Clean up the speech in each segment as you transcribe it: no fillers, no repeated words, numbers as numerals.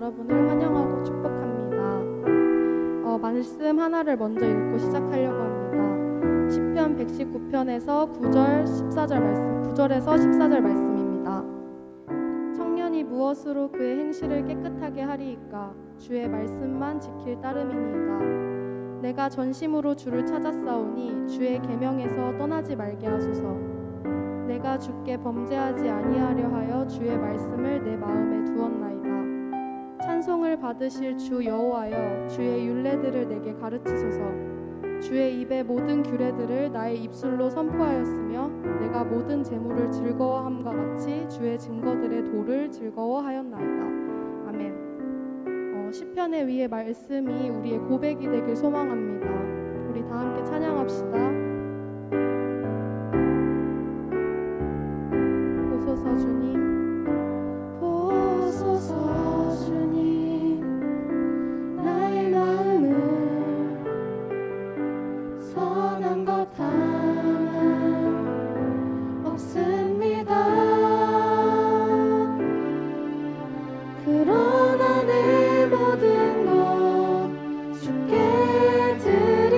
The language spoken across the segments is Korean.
여러분을 환영하고 축복합니다. 말씀 하나를 먼저 읽고 시작하려고 합니다. 시편 119편에서 9절에서 14절 말씀입니다. 청년이 무엇으로 그의 행실을 깨끗하게 하리이까? 주의 말씀만 지킬 따름이니이다. 내가 전심으로 주를 찾았사오니 주의 계명에서 떠나지 말게 하소서. 내가 주께 범죄하지 아니하려 하여 주의 말씀을 내 마음에 두었나이다. 찬송을 받으실 주 여호와여, 주의 율례들을 내게 가르치소서. 주의 입의 모든 규례들을 나의 입술로 선포하였으며 내가 모든 재물을 즐거워함과 같이 주의 증거들의 도를 즐거워하였나이다. 아멘. 시편의 위의 말씀이 우리의 고백이 되길 소망합니다. 우리 다 함께 찬양합시다. 보소서 주님, 보소서 주님, 나의 마음을 선한 것 하나 없습니다. 그러나 내 모든 것 주께 드리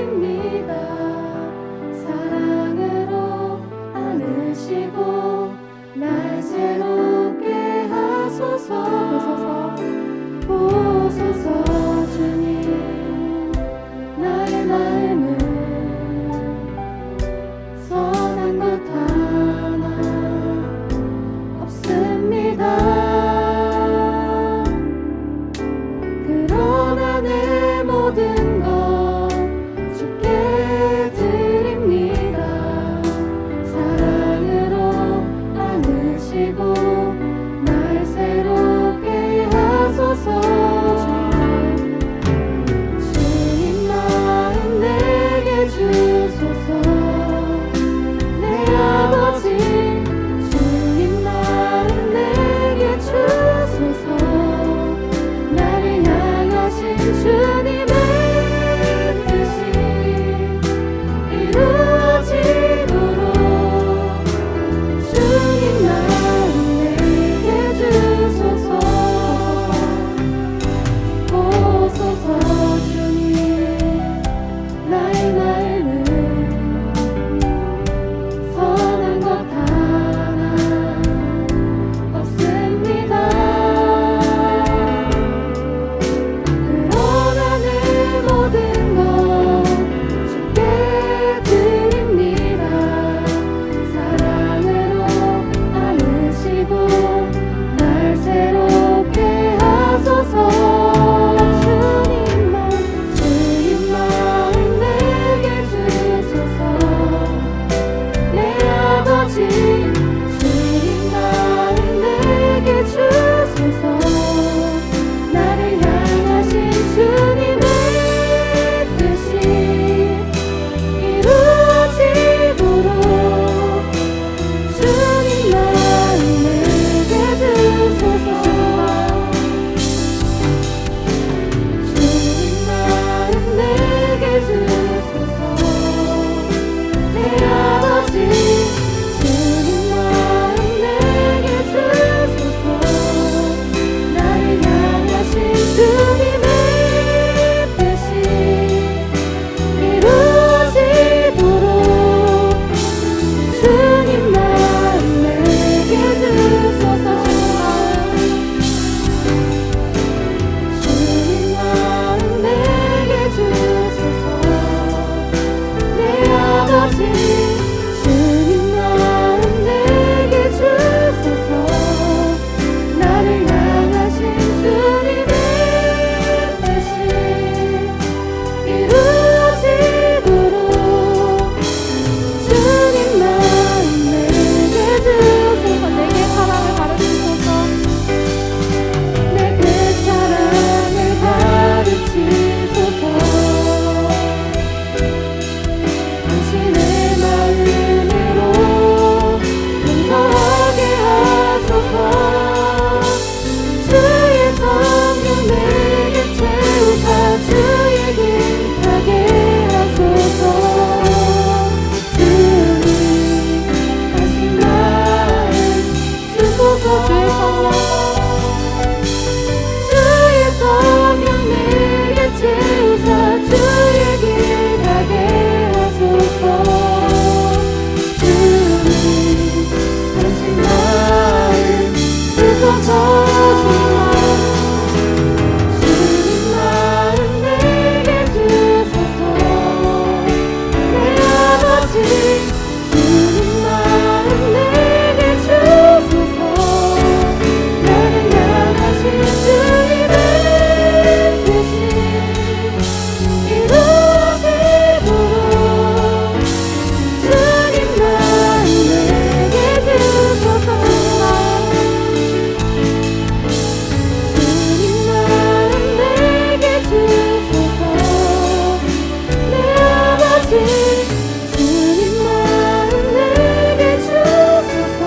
주님 마음 내게 주소서.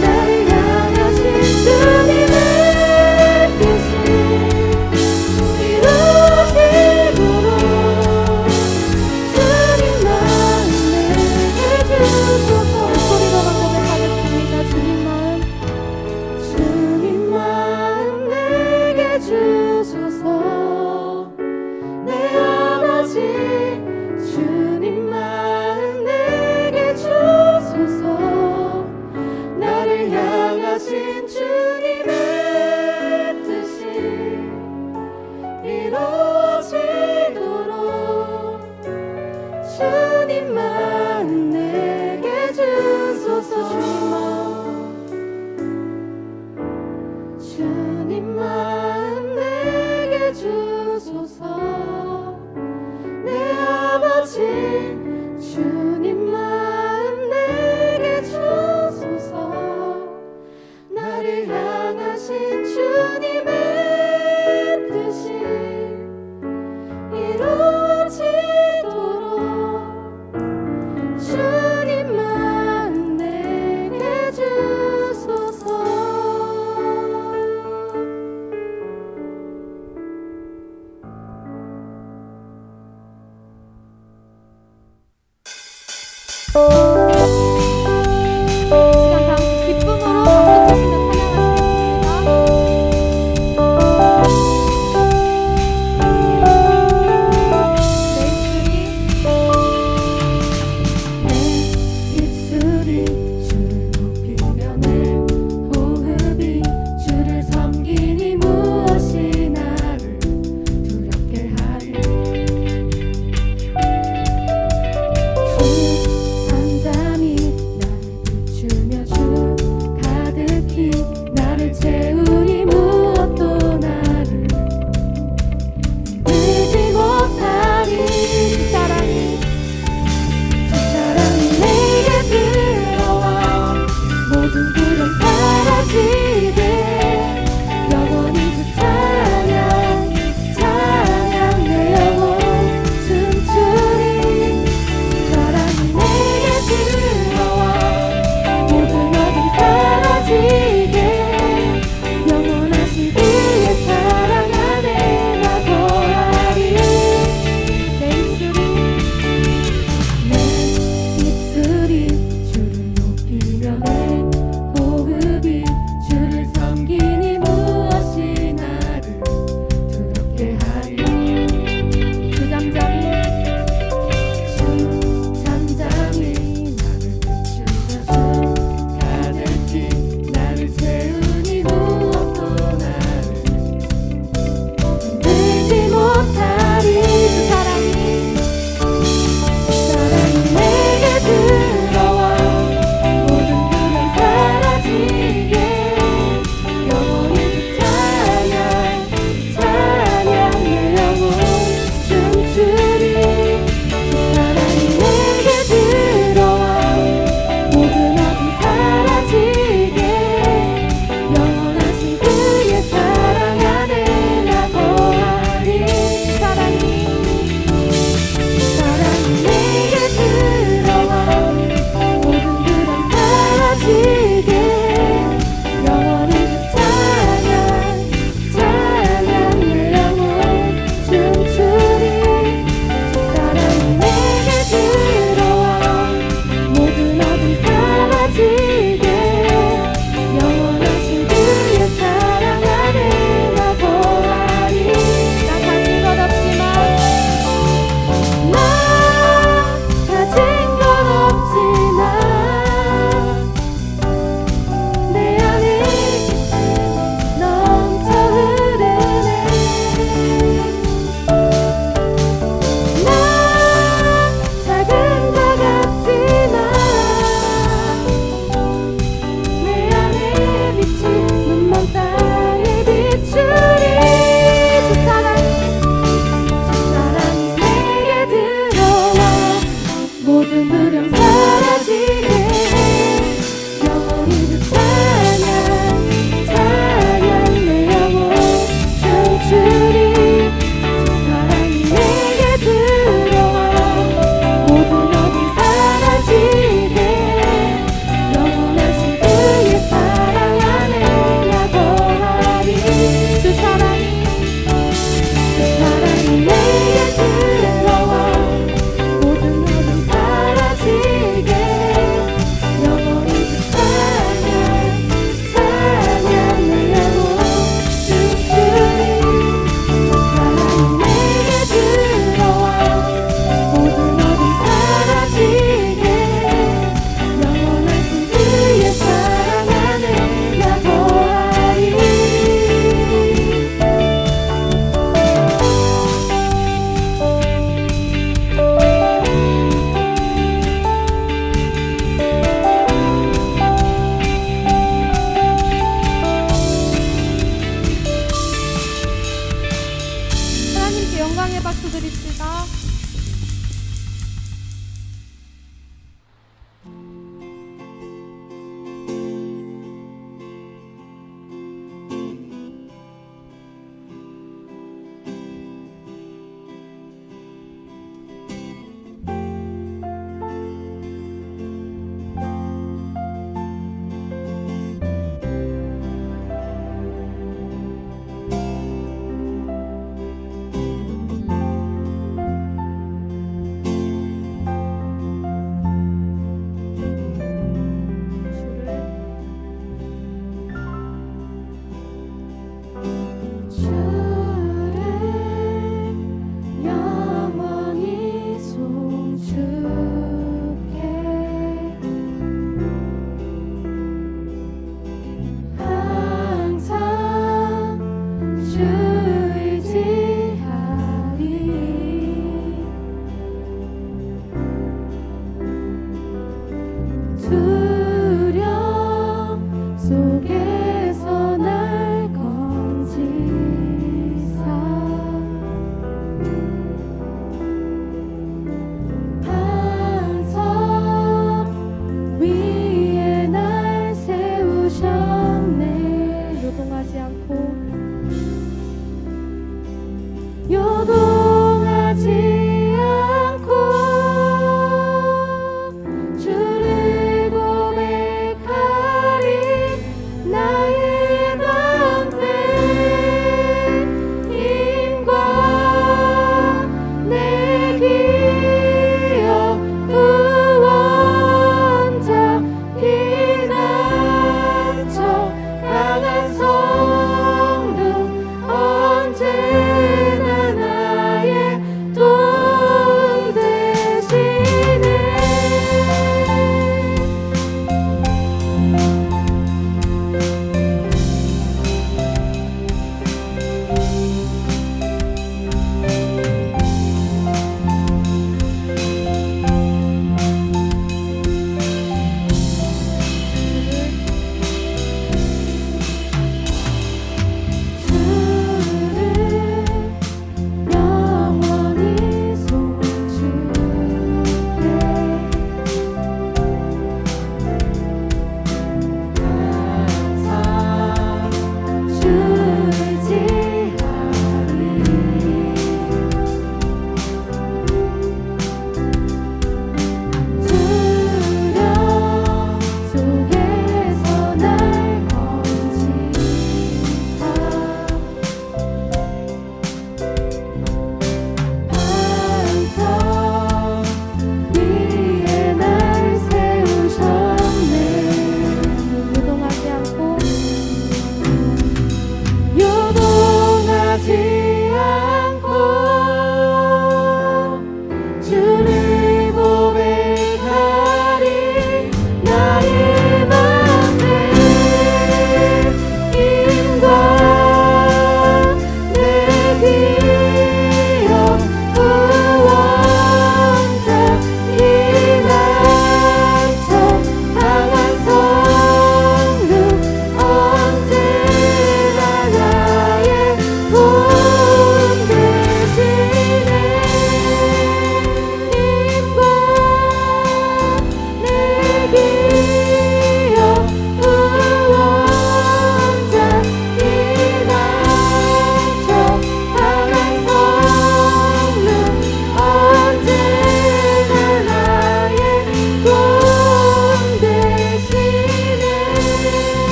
나를 향하신 주님의 뜻을 이루심으로 주님 마음 내게 주소서. 소리로만 고백하겠습니다. 주님 마음 내게 주소서. 내 아버지 주님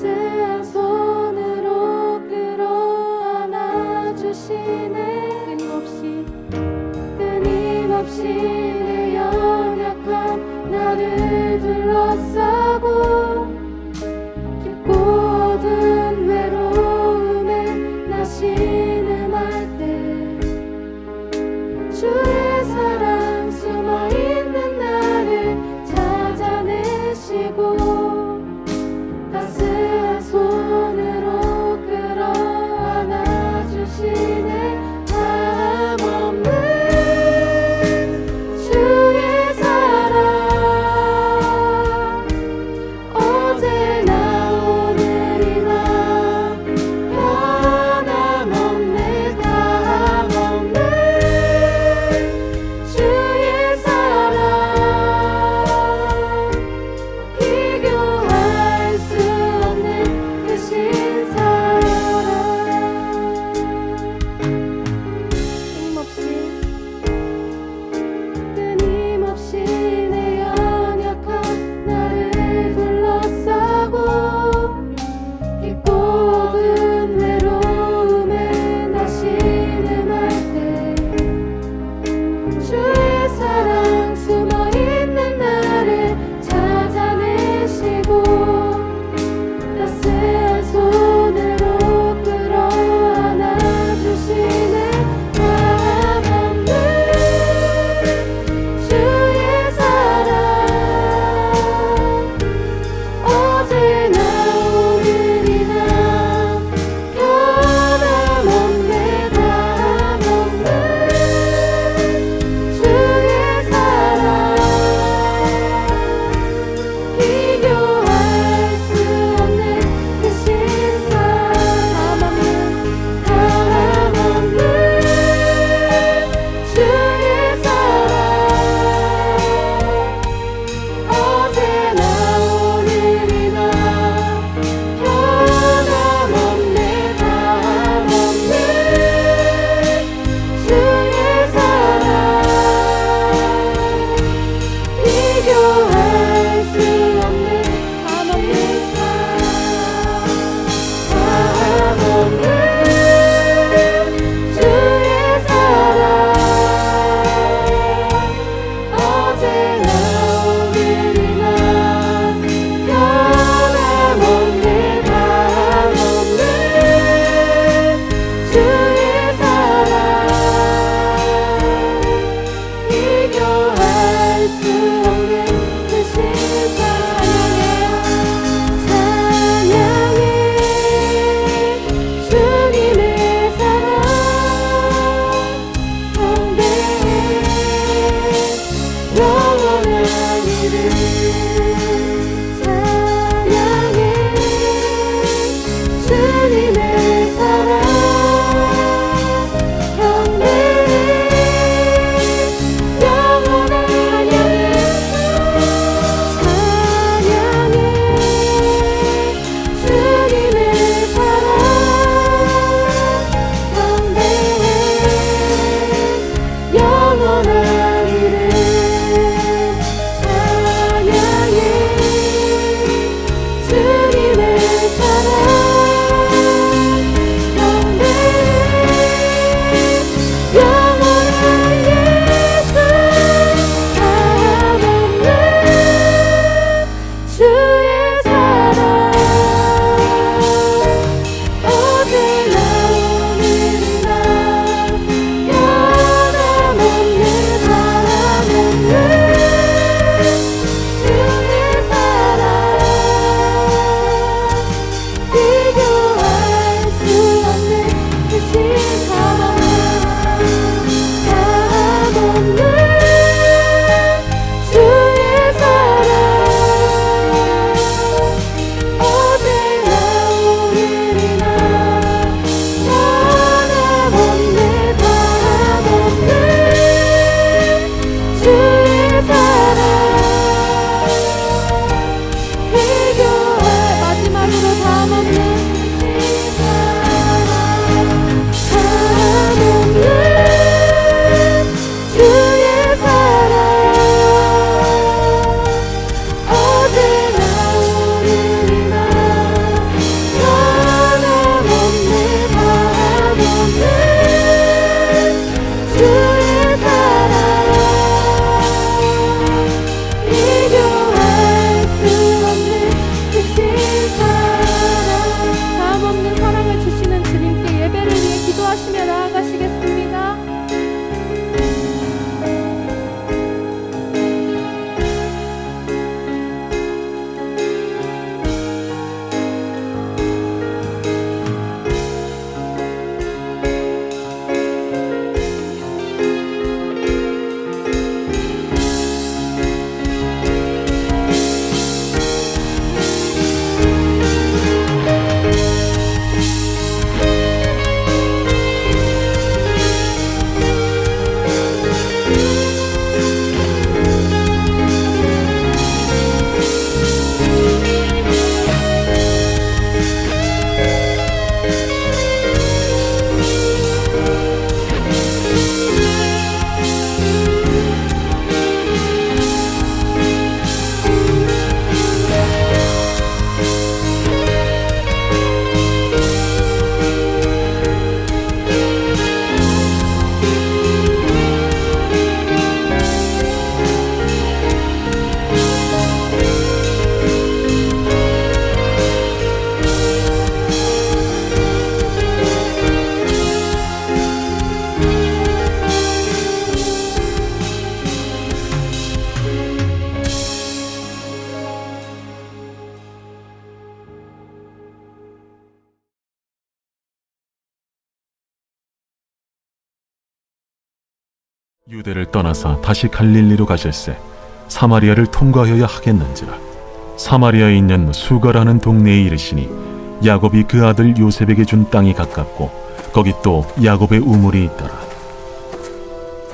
따스한 손으로 끌어안아 주시네. 끊임없이 내 연약한 나를 둘러싸고 깊고 어두운 외로움에 나 신음할 때 주의 사랑 숨어있는 나를 찾아내시고 따스한 손으로 끌어안아 주시네. 다함없는 주의 유대를 떠나사 다시 갈릴리로 가실새 사마리아를 통과하여야 하겠는지라. 사마리아에 있는 수가라는 동네에 이르시니 야곱이 그 아들 요셉에게 준 땅이 가깝고 거기 또 야곱의 우물이 있더라.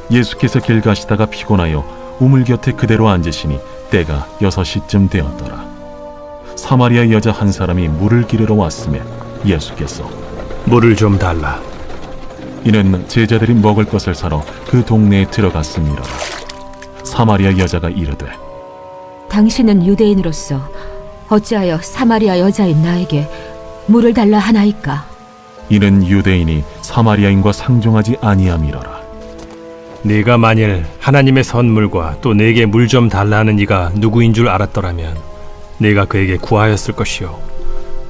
예수께서 길 가시다가 피곤하여 우물 곁에 그대로 앉으시니 때가 6시쯤 되었더라. 사마리아 여자 한 사람이 물을 기르러 왔음에 예수께서 물을 좀 달라. 이는 제자들이 먹을 것을 사러 그 동네에 들어갔음이라. 사마리아 여자가 이르되 당신은 유대인으로서 어찌하여 사마리아 여자인 나에게 물을 달라 하나이까? 이는 유대인이 사마리아인과 상종하지 아니함이로라. 네가 만일 하나님의 선물과 또 내게 물 좀 달라 하는 이가 누구인 줄 알았더라면 네가 그에게 구하였을 것이요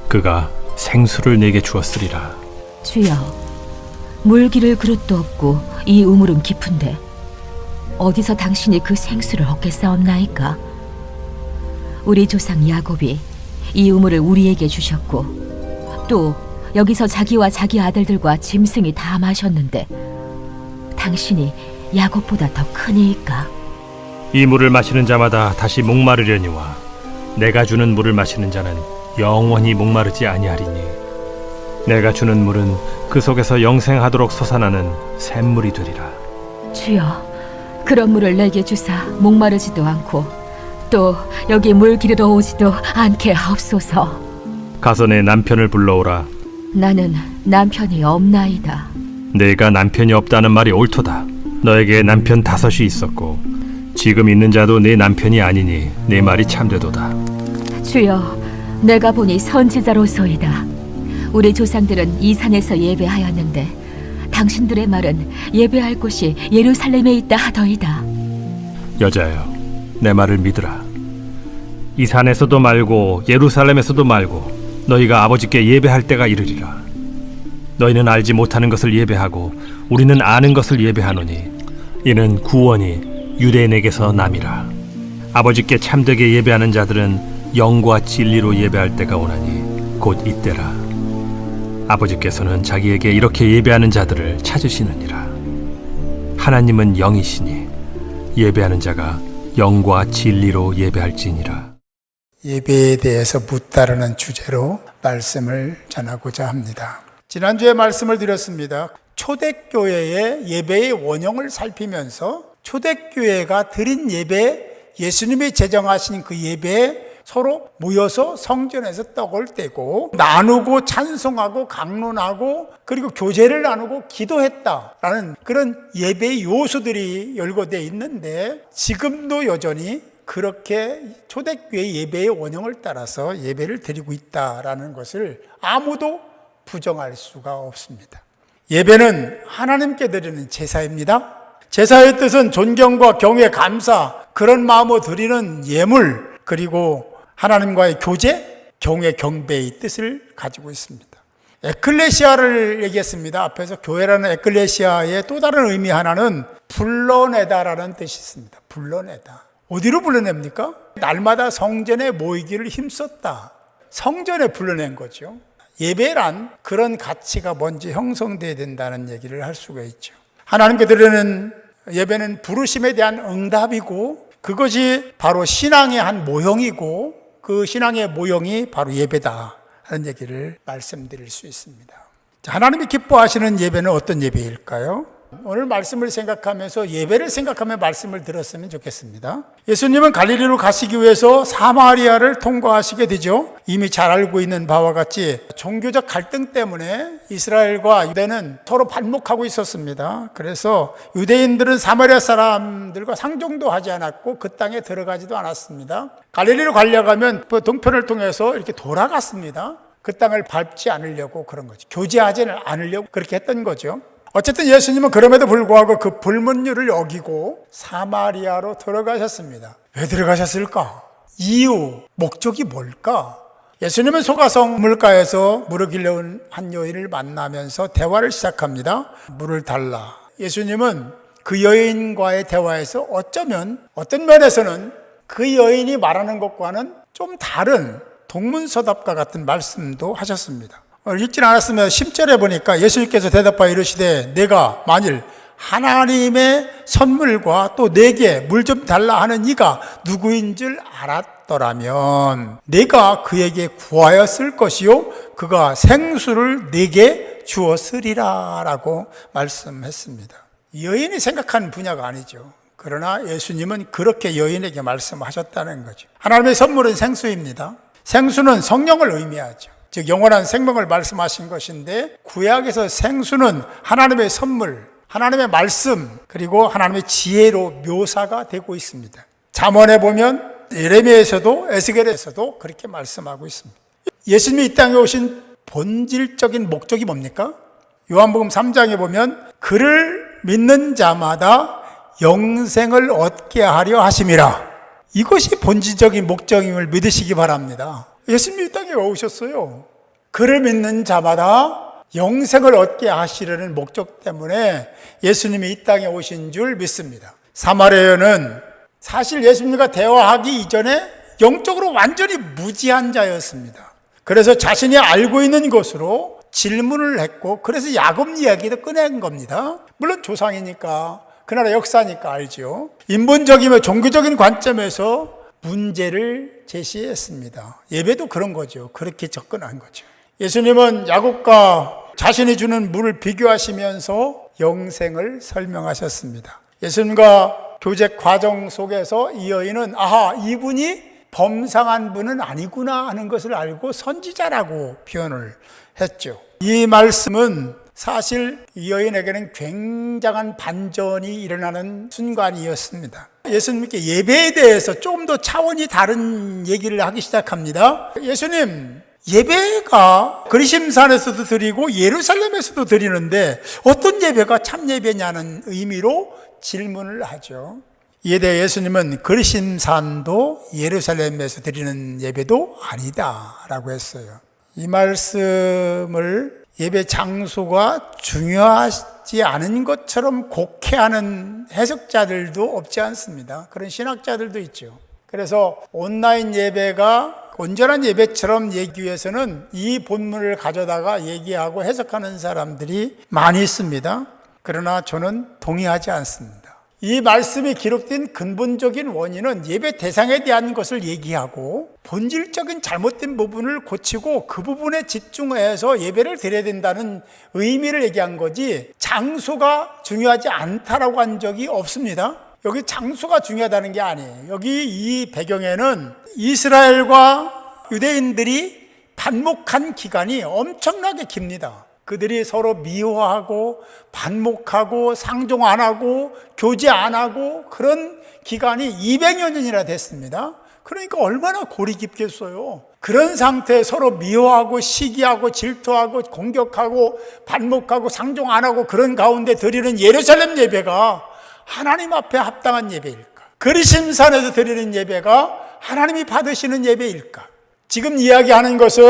그가 생수를 내게 주었으리라. 주여, 물 기를 그릇도 없고 이 우물은 깊은데 어디서 당신이 그 생수를 얻겠사옵나이까? 우리 조상 야곱이 이 우물을 우리에게 주셨고 또 여기서 자기와 자기 아들들과 짐승이 다 마셨는데 당신이 야곱보다 더 크니이까? 이 물을 마시는 자마다 다시 목마르려니와 내가 주는 물을 마시는 자는 영원히 목마르지 아니하리니 내가 주는 물은 그 속에서 영생하도록 솟아나는 샘물이 되리라. 주여, 그런 물을 내게 주사 목마르지도 않고 또 여기 물 기르러 오지도 않게 하옵소서. 가서 내 남편을 불러오라. 나는 남편이 없나이다. 내가 남편이 없다는 말이 옳도다. 너에게 남편 5이 있었고 지금 있는 자도 네 남편이 아니니 네 말이 참되도다. 주여, 내가 보니 선지자로소이다. 우리 조상들은 이 산에서 예배하였는데 당신들의 말은 예배할 곳이 예루살렘에 있다 하더이다. 여자여, 내 말을 믿으라. 이 산에서도 말고 예루살렘에서도 말고 너희가 아버지께 예배할 때가 이르리라. 너희는 알지 못하는 것을 예배하고 우리는 아는 것을 예배하노니 이는 구원이 유대인에게서 남이라. 아버지께 참되게 예배하는 자들은 영과 진리로 예배할 때가 오나니 곧 이때라. 아버지께서는 자기에게 이렇게 예배하는 자들을 찾으시느니라. 하나님은 영이시니 예배하는 자가 영과 진리로 예배할지니라. 예배에 대해서 묻다라는 주제로 말씀을 전하고자 합니다. 지난주에 말씀을 드렸습니다. 초대교회의 예배의 원형을 살피면서 초대교회가 드린 예배, 예수님이 제정하신 그 예배에 서로 모여서 성전에서 떡을 떼고 나누고 찬송하고 강론하고 그리고 교제를 나누고 기도했다라는 그런 예배의 요소들이 열거되어 있는데 지금도 여전히 그렇게 초대교회 예배의 원형을 따라서 예배를 드리고 있다라는 것을 아무도 부정할 수가 없습니다. 예배는 하나님께 드리는 제사입니다. 제사의 뜻은 존경과 경외, 감사, 그런 마음으로 드리는 예물, 그리고 하나님과의 교제, 경외, 경배의 뜻을 가지고 있습니다. 에클레시아를 얘기했습니다. 앞에서 교회라는 에클레시아의 또 다른 의미 하나는 불러내다라는 뜻이 있습니다. 불러내다. 어디로 불러냅니까? 날마다 성전에 모이기를 힘썼다. 성전에 불러낸 거죠. 예배란 그런 가치가 먼저 형성돼야 된다는 얘기를 할 수가 있죠. 하나님께 드리는 예배는 부르심에 대한 응답이고 그것이 바로 신앙의 한 모형이고 그 신앙의 모형이 바로 예배다 하는 얘기를 말씀드릴 수 있습니다. 하나님이 기뻐하시는 예배는 어떤 예배일까요? 오늘 말씀을 생각하면서 예배를 생각하며 말씀을 들었으면 좋겠습니다. 예수님은 갈릴리로 가시기 위해서 사마리아를 통과하시게 되죠. 이미 잘 알고 있는 바와 같이 종교적 갈등 때문에 이스라엘과 유대는 서로 반목하고 있었습니다. 그래서 유대인들은 사마리아 사람들과 상종도 하지 않았고 그 땅에 들어가지도 않았습니다. 갈릴리로 가려면 동편을 통해서 이렇게 돌아갔습니다. 그 땅을 밟지 않으려고 그런 거죠. 교제하지 않으려고 그렇게 했던 거죠. 어쨌든 예수님은 그럼에도 불구하고 그 불문율을 어기고 사마리아로 들어가셨습니다. 왜 들어가셨을까? 이유, 목적이 뭘까? 예수님은 소가성 물가에서 물을 길러온 한 여인을 만나면서 대화를 시작합니다. 물을 달라. 예수님은 그 여인과의 대화에서 어쩌면 어떤 면에서는 그 여인이 말하는 것과는 좀 다른 동문서답과 같은 말씀도 하셨습니다. 읽진 않았으면 10절에 보니까 예수님께서 대답하여 이르시되 내가 만일 하나님의 선물과 또 내게 물 좀 달라 하는 이가 누구인 줄 알았더라면 내가 그에게 구하였을 것이요 그가 생수를 내게 주었으리라 라고 말씀했습니다. 여인이 생각하는 분야가 아니죠. 그러나 예수님은 그렇게 여인에게 말씀하셨다는 거죠. 하나님의 선물은 생수입니다. 생수는 성령을 의미하죠. 즉 영원한 생명을 말씀하신 것인데 구약에서 생수는 하나님의 선물, 하나님의 말씀, 그리고 하나님의 지혜로 묘사가 되고 있습니다. 잠언에 보면 예레미야에서도 에스겔에서도 그렇게 말씀하고 있습니다. 예수님이 이 땅에 오신 본질적인 목적이 뭡니까? 요한복음 3장에 보면 그를 믿는 자마다 영생을 얻게 하려 하심이라. 이것이 본질적인 목적임을 믿으시기 바랍니다. 예수님이 이 땅에 오셨어요. 그를 믿는 자마다 영생을 얻게 하시려는 목적 때문에 예수님이 이 땅에 오신 줄 믿습니다. 사마리아 여인은 사실 예수님과 대화하기 이전에 영적으로 완전히 무지한 자였습니다. 그래서 자신이 알고 있는 것으로 질문을 했고 그래서 야곱 이야기도 꺼낸 겁니다. 물론 조상이니까 그 나라 역사니까 알죠. 인본적이며 종교적인 관점에서 문제를 제시했습니다. 예배도 그런 거죠. 그렇게 접근한 거죠. 예수님은 야곱과 자신이 주는 물을 비교하시면서 영생을 설명하셨습니다. 예수님과 교제 과정 속에서 이 여인은 아하, 이분이 범상한 분은 아니구나 하는 것을 알고 선지자라고 표현을 했죠. 이 말씀은 사실 이 여인에게는 굉장한 반전이 일어나는 순간이었습니다. 예수님께 예배에 대해서 조금 더 차원이 다른 얘기를 하기 시작합니다. 예수님, 예배가 그리심산에서도 드리고 예루살렘에서도 드리는데 어떤 예배가 참 예배냐는 의미로 질문을 하죠. 이에 대해 예수님은 그리심산도 예루살렘에서 드리는 예배도 아니다 라고 했어요. 이 말씀을 예배 장소가 중요하지 않은 것처럼 곡해하는 해석자들도 없지 않습니다. 그런 신학자들도 있죠. 그래서 온라인 예배가 온전한 예배처럼 얘기 위해서는 이 본문을 가져다가 얘기하고 해석하는 사람들이 많이 있습니다. 그러나 저는 동의하지 않습니다. 이 말씀이 기록된 근본적인 원인은 예배 대상에 대한 것을 얘기하고 본질적인 잘못된 부분을 고치고 그 부분에 집중해서 예배를 드려야 된다는 의미를 얘기한 거지 장소가 중요하지 않다라고 한 적이 없습니다. 여기 장소가 중요하다는 게 아니에요. 여기 이 배경에는 이스라엘과 유대인들이 반목한 기간이 엄청나게 깁니다. 그들이 서로 미워하고 반목하고 상종 안 하고 교제 안 하고 그런 기간이 200여 년이나 됐습니다. 그러니까 얼마나 골이 깊겠어요. 그런 상태에 서로 미워하고 시기하고 질투하고 공격하고 반목하고 상종 안 하고 그런 가운데 드리는 예루살렘 예배가 하나님 앞에 합당한 예배일까? 그리심산에서 드리는 예배가 하나님이 받으시는 예배일까? 지금 이야기하는 것은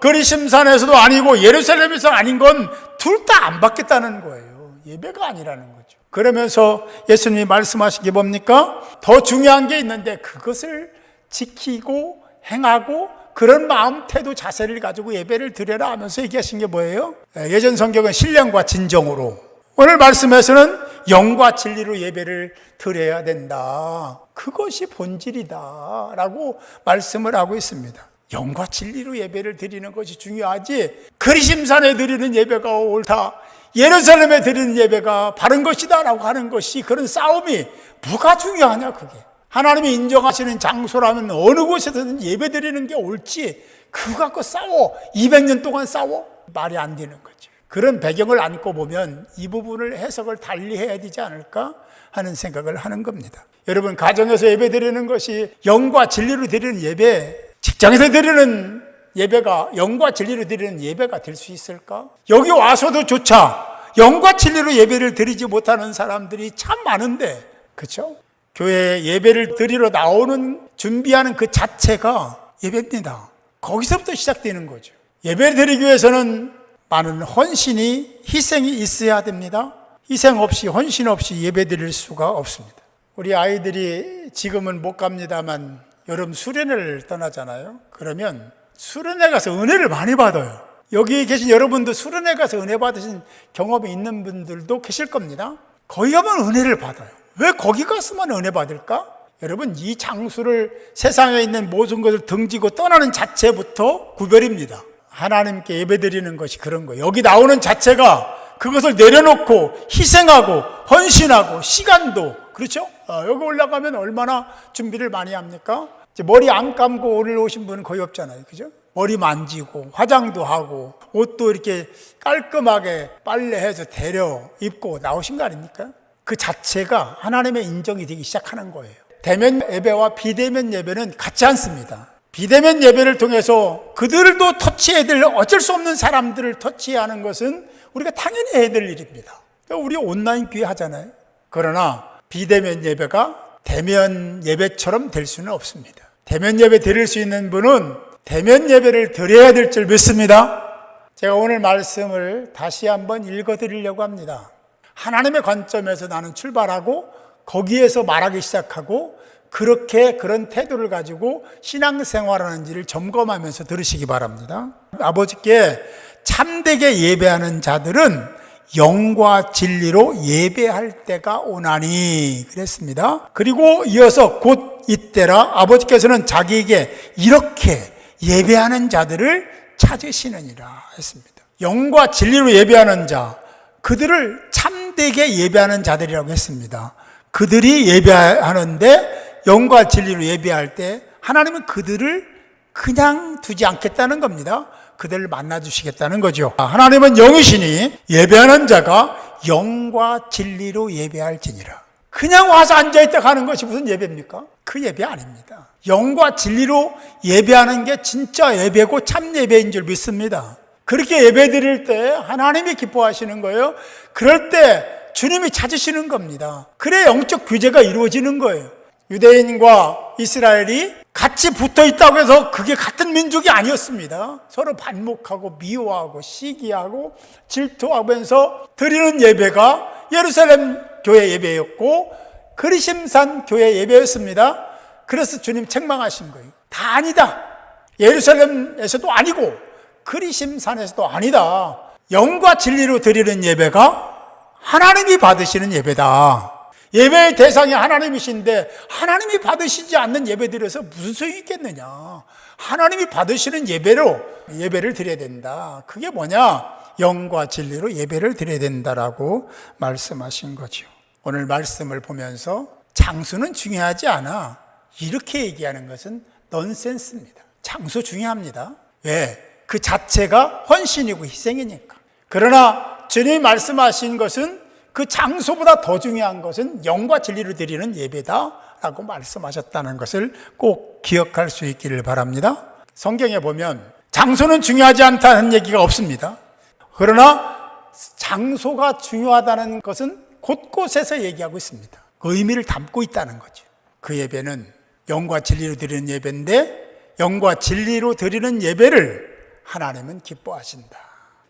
그리심산에서도 아니고 예루살렘에서 아닌 건 둘 다 안 받겠다는 거예요. 예배가 아니라는 거죠. 그러면서 예수님이 말씀하신 게 뭡니까? 더 중요한 게 있는데 그것을 지키고 행하고 그런 마음, 태도, 자세를 가지고 예배를 드려라 하면서 얘기하신 게 뭐예요? 예전 성경은 신령과 진정으로, 오늘 말씀에서는 영과 진리로 예배를 드려야 된다. 그것이 본질이다 라고 말씀을 하고 있습니다. 영과 진리로 예배를 드리는 것이 중요하지 그리심산에 드리는 예배가 옳다, 예루살렘에 드리는 예배가 바른 것이다 라고 하는 것이, 그런 싸움이 뭐가 중요하냐. 그게 하나님이 인정하시는 장소라면 어느 곳에서든 예배 드리는 게 옳지 그거 갖고 싸워 200년 동안 싸워? 말이 안 되는 거죠. 그런 배경을 안고 보면 이 부분을 해석을 달리 해야 되지 않을까 하는 생각을 하는 겁니다. 여러분, 가정에서 예배 드리는 것이 영과 진리로 드리는 예배, 직장에서 드리는 예배가 영과 진리로 드리는 예배가 될 수 있을까? 여기 와서도 조차 영과 진리로 예배를 드리지 못하는 사람들이 참 많은데, 그렇죠? 교회에 예배를 드리러 나오는 준비하는 그 자체가 예배입니다. 거기서부터 시작되는 거죠. 예배를 드리기 위해서는 많은 헌신이, 희생이 있어야 됩니다. 희생 없이, 헌신 없이 예배 드릴 수가 없습니다. 우리 아이들이 지금은 못 갑니다만 여름 수련회를 떠나잖아요. 그러면 수련회 가서 은혜를 많이 받아요. 여기 계신 여러분도 수련회 가서 은혜 받으신 경험이 있는 분들도 계실 겁니다. 거기 가면 은혜를 받아요. 왜 거기 가서만 은혜 받을까? 여러분, 이 장수를 세상에 있는 모든 것을 등지고 떠나는 자체부터 구별입니다. 하나님께 예배드리는 것이 그런 거예요. 여기 나오는 자체가 그것을 내려놓고 희생하고 헌신하고 시간도, 그렇죠? 여기 올라가면 얼마나 준비를 많이 합니까? 이제 머리 안 감고 올라오신 분은 거의 없잖아요. 그죠? 머리 만지고 화장도 하고 옷도 이렇게 깔끔하게 빨래해서 데려 입고 나오신 거 아닙니까? 그 자체가 하나님의 인정이 되기 시작하는 거예요. 대면 예배와 비대면 예배는 같지 않습니다. 비대면 예배를 통해서 그들도 터치해야 될, 어쩔 수 없는 사람들을 터치하는 것은 우리가 당연히 해야 될 일입니다. 우리 온라인 교회 하잖아요. 그러나 비대면 예배가 대면 예배처럼 될 수는 없습니다. 대면 예배 드릴 수 있는 분은 대면 예배를 드려야 될 줄 믿습니다. 제가 오늘 말씀을 다시 한번 읽어드리려고 합니다. 하나님의 관점에서 나는 출발하고 거기에서 말하기 시작하고 그렇게 그런 태도를 가지고 신앙생활하는지를 점검하면서 들으시기 바랍니다. 아버지께 참되게 예배하는 자들은 영과 진리로 예배할 때가 오나니 그랬습니다. 그리고 이어서 곧 이때라 아버지께서는 자기에게 이렇게 예배하는 자들을 찾으시느니라 했습니다. 영과 진리로 예배하는 자, 그들을 참되게 예배하는 자들이라고 했습니다. 그들이 예배하는데 영과 진리로 예배할 때 하나님은 그들을 그냥 두지 않겠다는 겁니다. 그들을 만나주시겠다는 거죠. 하나님은 영이시니 예배하는 자가 영과 진리로 예배할지니라. 그냥 와서 앉아있다 가는 것이 무슨 예배입니까? 그 예배 아닙니다. 영과 진리로 예배하는 게 진짜 예배고 참 예배인 줄 믿습니다. 그렇게 예배 드릴 때 하나님이 기뻐하시는 거예요. 그럴 때 주님이 찾으시는 겁니다. 그래 영적 교제가 이루어지는 거예요. 유대인과 이스라엘이 같이 붙어 있다고 해서 그게 같은 민족이 아니었습니다. 서로 반목하고 미워하고 시기하고 질투하면서 드리는 예배가 예루살렘 교회 예배였고 그리심산 교회 예배였습니다. 그래서 주님 책망하신 거예요. 다 아니다. 예루살렘에서도 아니고 그리심산에서도 아니다. 영과 진리로 드리는 예배가 하나님이 받으시는 예배다. 예배의 대상이 하나님이신데 하나님이 받으시지 않는 예배 드려서 무슨 소용이 있겠느냐. 하나님이 받으시는 예배로 예배를 드려야 된다. 그게 뭐냐? 영과 진리로 예배를 드려야 된다라고 말씀하신 거죠. 오늘 말씀을 보면서 장소는 중요하지 않아, 이렇게 얘기하는 것은 넌센스입니다. 장소 중요합니다. 왜? 그 자체가 헌신이고 희생이니까. 그러나 주님이 말씀하신 것은 그 장소보다 더 중요한 것은 영과 진리로 드리는 예배다라고 말씀하셨다는 것을 꼭 기억할 수 있기를 바랍니다. 성경에 보면 장소는 중요하지 않다는 얘기가 없습니다. 그러나 장소가 중요하다는 것은 곳곳에서 얘기하고 있습니다. 그 의미를 담고 있다는 거죠. 그 예배는 영과 진리로 드리는 예배인데 영과 진리로 드리는 예배를 하나님은 기뻐하신다.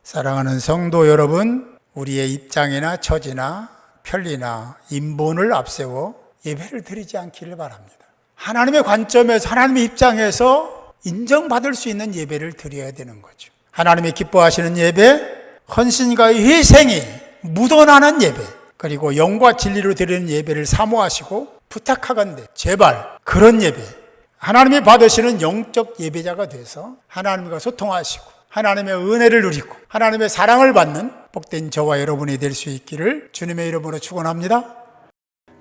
사랑하는 성도 여러분, 우리의 입장이나 처지나 편리나 인본을 앞세워 예배를 드리지 않기를 바랍니다. 하나님의 관점에서, 하나님의 입장에서 인정받을 수 있는 예배를 드려야 되는 거죠. 하나님이 기뻐하시는 예배, 헌신과의 희생이 묻어나는 예배, 그리고 영과 진리로 드리는 예배를 사모하시고 부탁하건대 제발 그런 예배, 하나님이 받으시는 영적 예배자가 돼서 하나님과 소통하시고 하나님의 은혜를 누리고 하나님의 사랑을 받는 복된 저와 여러분이 될 수 있기를 주님의 이름으로 축원합니다.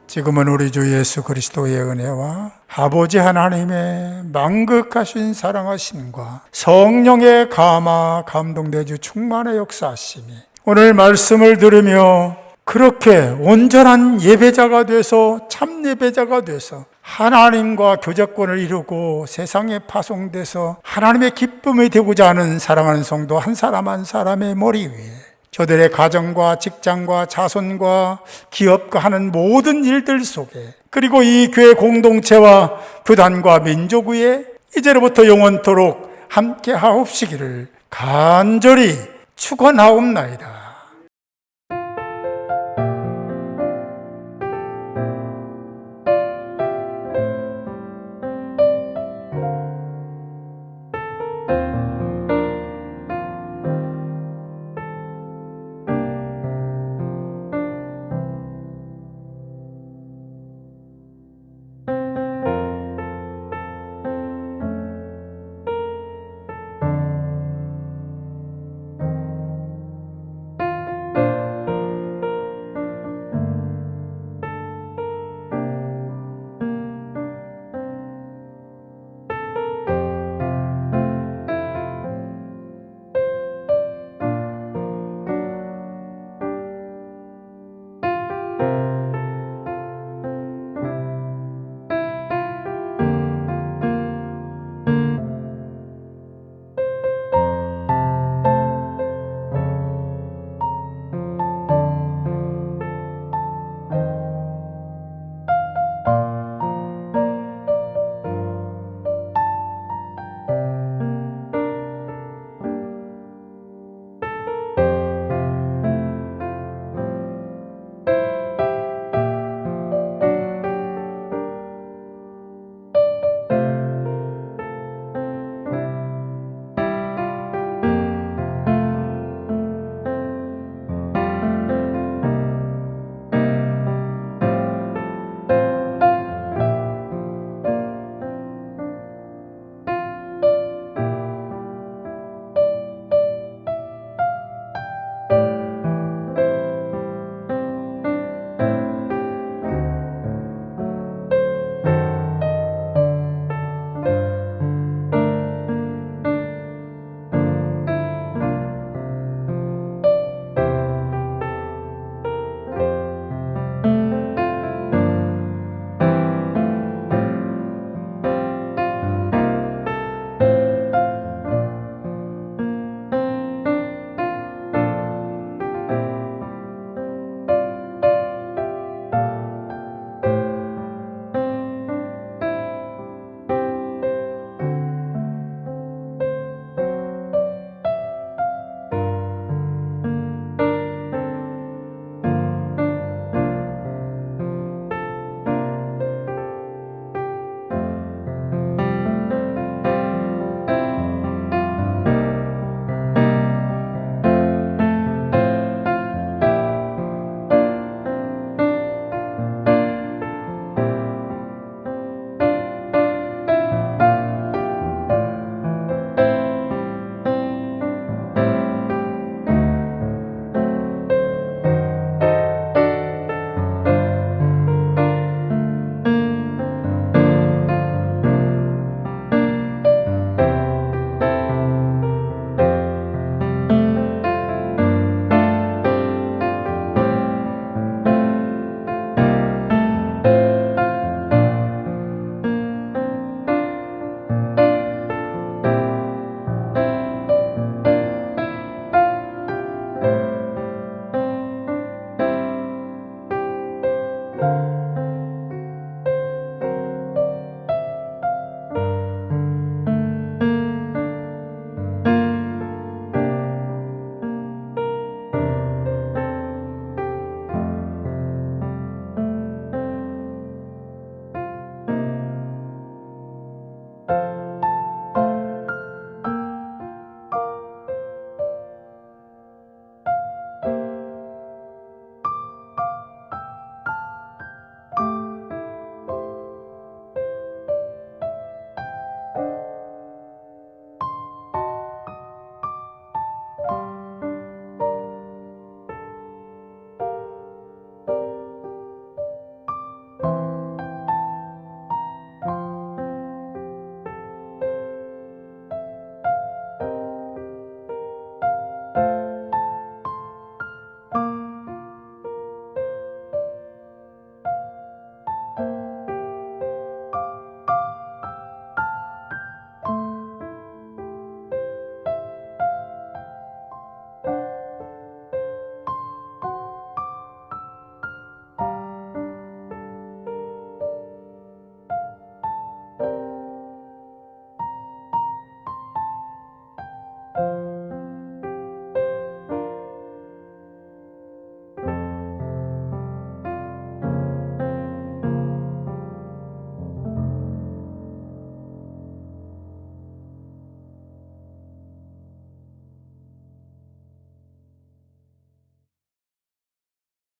지금은 우리 주 예수 그리스도의 은혜와 아버지 하나님의 만극하신 사랑하심과 성령의 감화 감동되주 충만의 역사하심이 오늘 말씀을 들으며 그렇게 온전한 예배자가 돼서 참 예배자가 돼서 하나님과 교제권을 이루고 세상에 파송돼서 하나님의 기쁨이 되고자 하는 사랑하는 성도 한 사람 한 사람의 머리 위에 저들의 가정과 직장과 자손과 기업과 하는 모든 일들 속에 그리고 이 교회 공동체와 교단과 민족 위에 이제로부터 영원토록 함께 하옵시기를 간절히 축원하옵나이다.